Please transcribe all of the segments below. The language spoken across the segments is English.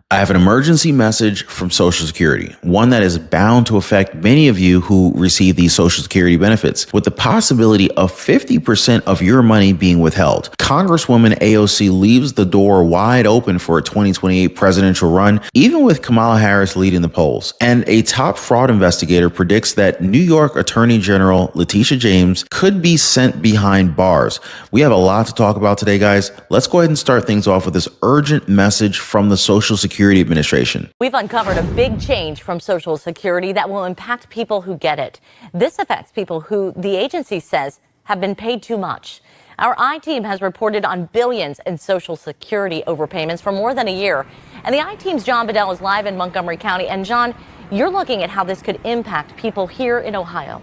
I have an emergency message from Social Security, one that is bound to affect many of you who receive these Social Security benefits, with the possibility of 50% of your money being withheld. Congresswoman AOC leaves the door wide open for a 2028 presidential run, even with Kamala Harris leading the polls. And a top fraud investigator predicts that New York Attorney General Letitia James could be sent behind bars. We have a lot to talk about today, guys. Let's go ahead and start things off with this urgent message from the Social Security Administration. We've uncovered a big change from Social Security that will impact people who get it. This affects people who the agency says have been paid too much. Our I-Team has reported on billions in Social Security overpayments for more than a year. And the I-Team's John Bedell is live in Montgomery County. And John, you're looking at how this could impact people here in Ohio.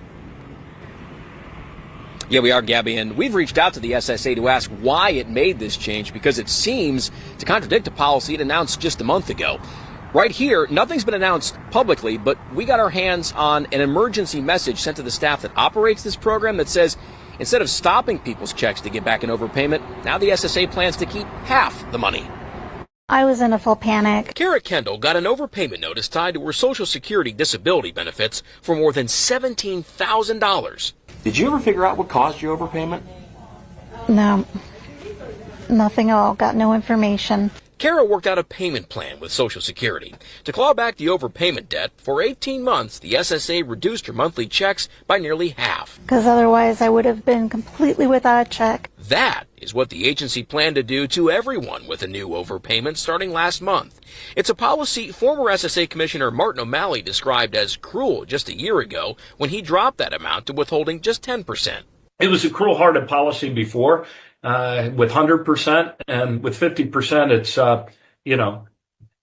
Yeah, we are, Gabby, and we've reached out to the SSA to ask why it made this change, because it seems to contradict a policy it announced just a month ago. Right here, nothing's been announced publicly, but we got our hands on an emergency message sent to the staff that operates this program that says instead of stopping people's checks to get back an overpayment, now the SSA plans to keep half the money. I was in a full panic. Kara Kendall got an overpayment notice tied to her Social Security disability benefits for more than $17,000. Did you ever figure out what caused your overpayment? No, nothing at all. Got no information. Kara worked out a payment plan with Social Security. To claw back the overpayment debt, for 18 months, the SSA reduced her monthly checks by nearly half. Because otherwise I would have been completely without a check. That is what the agency planned to do to everyone with a new overpayment starting last month. It's a policy former SSA Commissioner Martin O'Malley described as cruel just a year ago when he dropped that amount to withholding just 10%. It was a cruel-hearted policy before. With 100% and with 50%,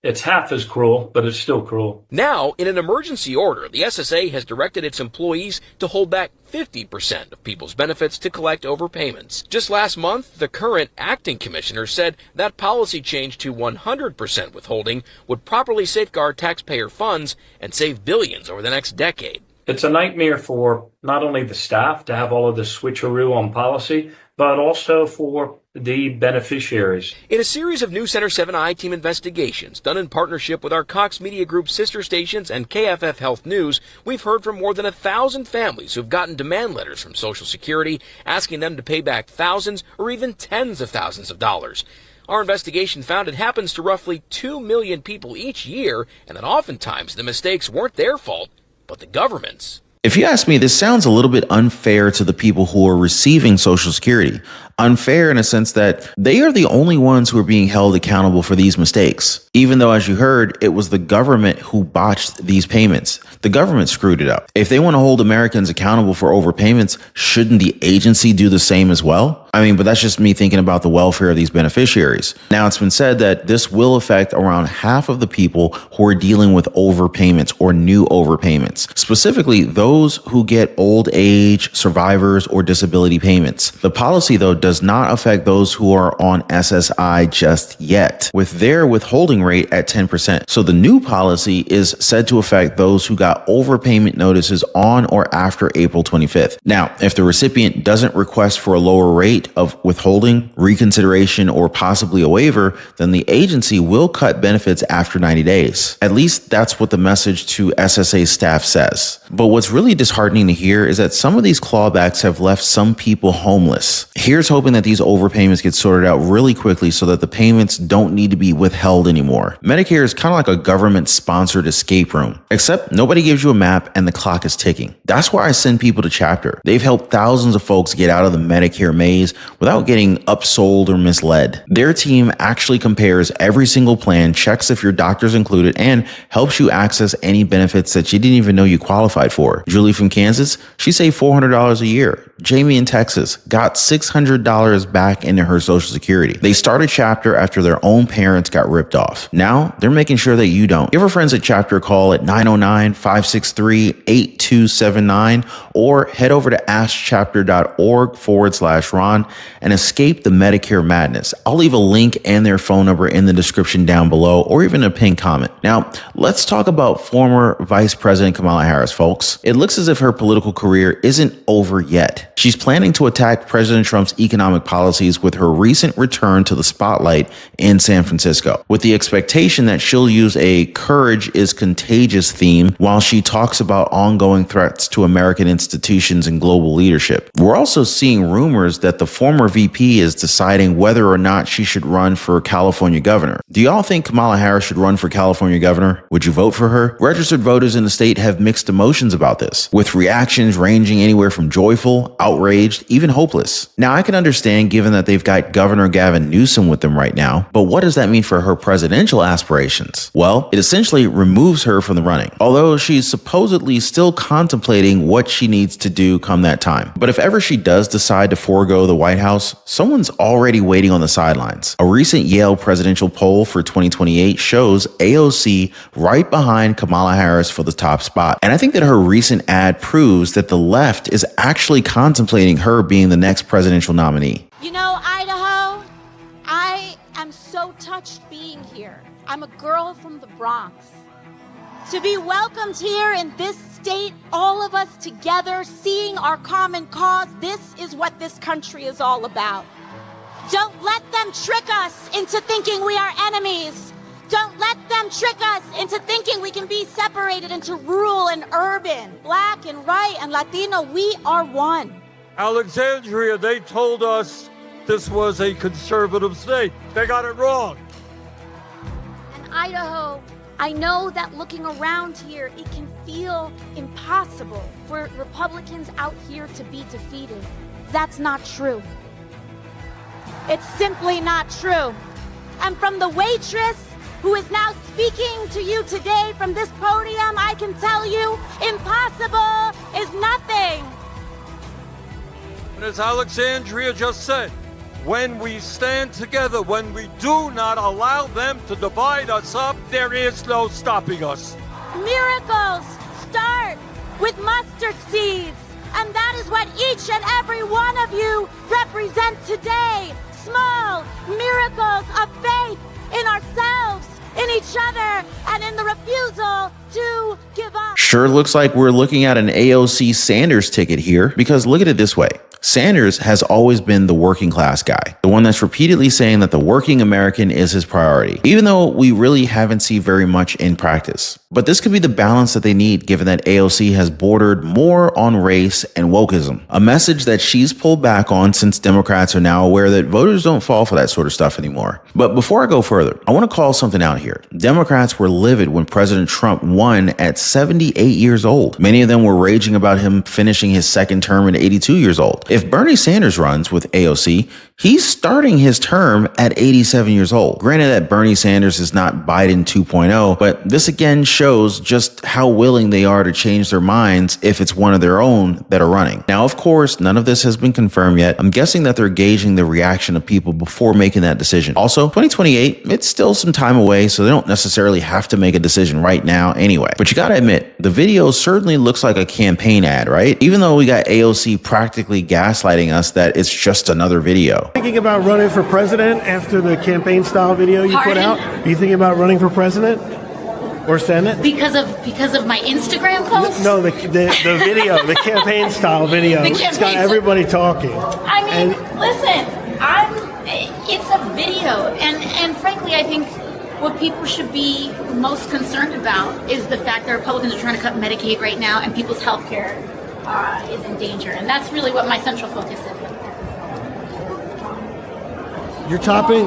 it's half as cruel, but it's still cruel. Now, in an emergency order, the SSA has directed its employees to hold back 50% of people's benefits to collect overpayments. Just last month, the current acting commissioner said that policy change to 100% withholding would properly safeguard taxpayer funds and save billions over the next decade. It's a nightmare for not only the staff to have all of this switcheroo on policy, but also for the beneficiaries. In a series of News Center 7 I-Team investigations done in partnership with our Cox Media Group sister stations and KFF Health News, we've heard from more than 1,000 families who've gotten demand letters from Social Security asking them to pay back thousands or even tens of thousands of dollars. Our investigation found it happens to roughly 2 million people each year, and that oftentimes the mistakes weren't their fault, but the government's. If you ask me, this sounds a little bit unfair to the people who are receiving Social Security. Unfair in a sense that they are the only ones who are being held accountable for these mistakes. Even though, as you heard, it was the government who botched these payments. The government screwed it up. If they want to hold Americans accountable for overpayments, shouldn't the agency do the same as well? But that's just me thinking about the welfare of these beneficiaries. Now, it's been said that this will affect around half of the people who are dealing with overpayments or new overpayments, specifically those who get old age, survivors, or disability payments. The policy, though, does not affect those who are on SSI just yet, with their withholding rate at 10%. So the new policy is said to affect those who got overpayment notices on or after April 25th. Now, if the recipient doesn't request for a lower rate of withholding, reconsideration, or possibly a waiver, then the agency will cut benefits after 90 days. At least that's what the message to SSA staff says. But what's really disheartening to hear is that some of these clawbacks have left some people homeless. Here's hoping that these overpayments get sorted out really quickly so that the payments don't need to be withheld anymore. Medicare is kind of like a government-sponsored escape room, except nobody gives you a map and the clock is ticking. That's why I send people to Chapter. They've helped thousands of folks get out of the Medicare maze without getting upsold or misled. Their team actually compares every single plan, checks if your doctor's included, and helps you access any benefits that you didn't even know you qualified for. Julie from Kansas, she saved $400 a year. Jamie in Texas got $600 back into her Social Security. They started Chapter after their own parents got ripped off. Now they're making sure that you don't. Give our friends at Chapter a call at 909-563-8279 or head over to askchapter.org/Ron and escape the Medicare madness. I'll leave a link and their phone number in the description down below or even a pinned comment. Now, let's talk about former Vice President Kamala Harris, folks. It looks as if her political career isn't over yet. She's planning to attack President Trump's economic policies with her recent return to the spotlight in San Francisco, with the expectation that she'll use a "courage is contagious" theme while she talks about ongoing threats to American institutions and global leadership. We're also seeing rumors that the former VP is deciding whether or not she should run for California governor. Do y'all think Kamala Harris should run for California governor? Would you vote for her? Registered voters in the state have mixed emotions about this, with reactions ranging anywhere from joyful, outraged, even hopeless. Now, I can understand given that they've got Governor Gavin Newsom with them right now, but what does that mean for her presidential aspirations? Well, it essentially removes her from the running, although she's supposedly still contemplating what she needs to do come that time. But if ever she does decide to forego the White House, someone's already waiting on the sidelines. A recent Yale presidential poll for 2028 shows AOC right behind Kamala Harris for the top spot. And I think that her recent ad proves that the left is actually contemplating her being the next presidential nominee. You know, Idaho, I am so touched being here. I'm a girl from the Bronx. To be welcomed here in this state, all of us together, seeing our common cause, this is what this country is all about. Don't let them trick us into thinking we are enemies. Don't let them trick us into thinking we can be separated into rural and urban, black and white and Latino. We are one. Alexandria, they told us this was a conservative state. They got it wrong. And Idaho, I know that looking around here, it can feel impossible for Republicans out here to be defeated. That's not true. It's simply not true. And from the waitress who is now speaking to you today from this podium, I can tell you, impossible is nothing. And as Alexandria just said, when we stand together, when we do not allow them to divide us up, there is no stopping us. Miracles start with mustard seeds. And that is what each and every one of you represent today. Small miracles of faith in ourselves, in each other, and in the refusal to give up. Sure looks like we're looking at an AOC Sanders ticket here, because look at it this way. Sanders has always been the working class guy, the one that's repeatedly saying that the working American is his priority, even though we really haven't seen very much in practice. But this could be the balance that they need, given that AOC has bordered more on race and wokeism, a message that she's pulled back on since Democrats are now aware that voters don't fall for that sort of stuff anymore. But before I go further, I want to call something out here. Democrats were livid when President Trump won at 78 years old. Many of them were raging about him finishing his second term at 82 years old. If Bernie Sanders runs with AOC, he's starting his term at 87 years old. Granted that Bernie Sanders is not Biden 2.0, but this again shows just how willing they are to change their minds if it's one of their own that are running. Now, of course, none of this has been confirmed yet. I'm guessing that they're gauging the reaction of people before making that decision. Also, 2028, it's still some time away, so they don't necessarily have to make a decision right now anyway. But you gotta admit, the video certainly looks like a campaign ad, right? Even though we got AOC practically gaslighting us that it's just another video. Thinking about running for president after the campaign style video you put out? Are you thinking about running for president or senate? Because of my Instagram post? No, the video, the campaign style video. It's got everybody talking. I mean, listen, it's a video, and frankly, I think what people should be most concerned about is the fact that Republicans are trying to cut Medicaid right now, and people's health care is in danger, and that's really what my central focus is. You're topping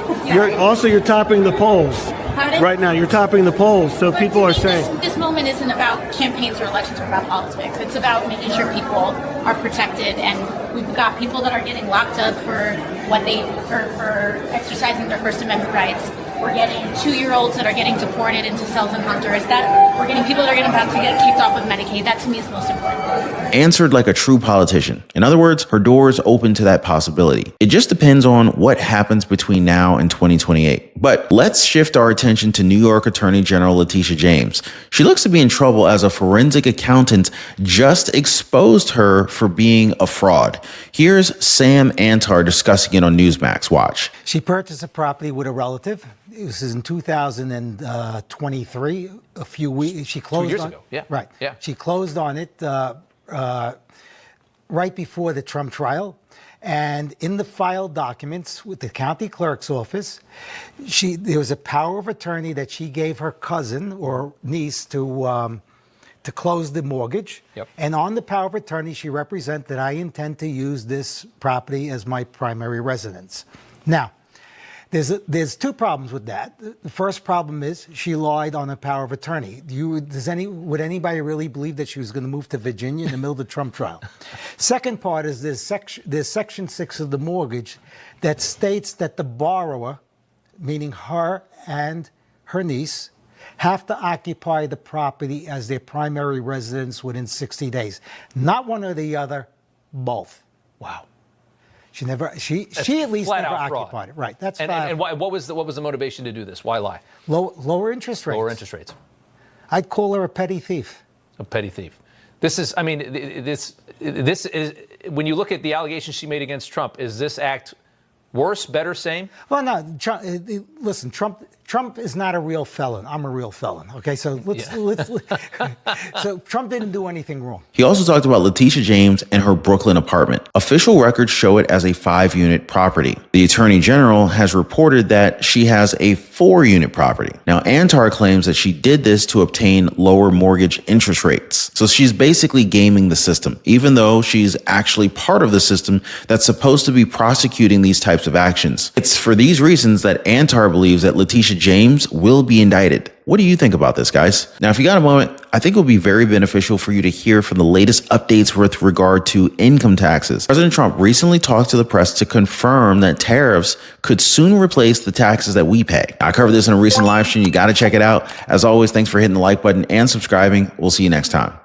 the polls. Pardon? Right now. You're topping the polls, so people are saying this moment isn't about campaigns or elections or about politics. It's about making sure people are protected, and we've got people that are getting locked up for for exercising their First Amendment rights. We're getting 2-year-olds that are getting deported into cells in Honduras. We're getting people that are about to get kicked off of Medicaid. That to me is most important. Answered like a true politician. In other words, her door is open to that possibility. It just depends on what happens between now and 2028. But let's shift our attention to New York Attorney General Letitia James. She looks to be in trouble as a forensic accountant just exposed her for being a fraud. Here's Sam Antar discussing it on Newsmax. Watch. She purchased a property with a relative it was in 2023, a few weeks. She closed 2 years on, ago. Yeah. Right. Yeah. She closed on it right before the Trump trial. And in the file documents with the county clerk's office, there was a power of attorney that she gave her cousin or niece to close the mortgage. Yep. And on the power of attorney, she represented that I intend to use this property as my primary residence. Now, there's two problems with that. The first problem is she lied on the power of attorney. Would anybody really believe that she was going to move to Virginia in the middle of the Trump trial? Second part is there's Section 6 of the mortgage that states that the borrower, meaning her and her niece, have to occupy the property as their primary residence within 60 days. Not one or the other, both. Wow. She at least never occupied it. Right. That's and why, what was the motivation to do this? Why lie? Lower interest rates. Lower interest rates. I'd call her a petty thief. A petty thief. This is, I mean, this is, when you look at the allegations she made against Trump, is this act worse, better, same? Well, no. Listen, Trump is not a real felon. I'm a real felon. Okay, so so Trump didn't do anything wrong. He also talked about Leticia James and her Brooklyn apartment. Official records show it as a 5-unit property. The Attorney General has reported that she has a 4-unit property. Now, Antar claims that she did this to obtain lower mortgage interest rates. So she's basically gaming the system, even though she's actually part of the system that's supposed to be prosecuting these types of actions. It's for these reasons that Antar believes that Leticia James will be indicted. What do you think about this, guys? Now, if you got a moment, I think it would be very beneficial for you to hear from the latest updates with regard to income taxes. President Trump recently talked to the press to confirm that tariffs could soon replace the taxes that we pay. I covered this in a recent live stream. You got to check it out. As always, thanks for hitting the like button and subscribing. We'll see you next time.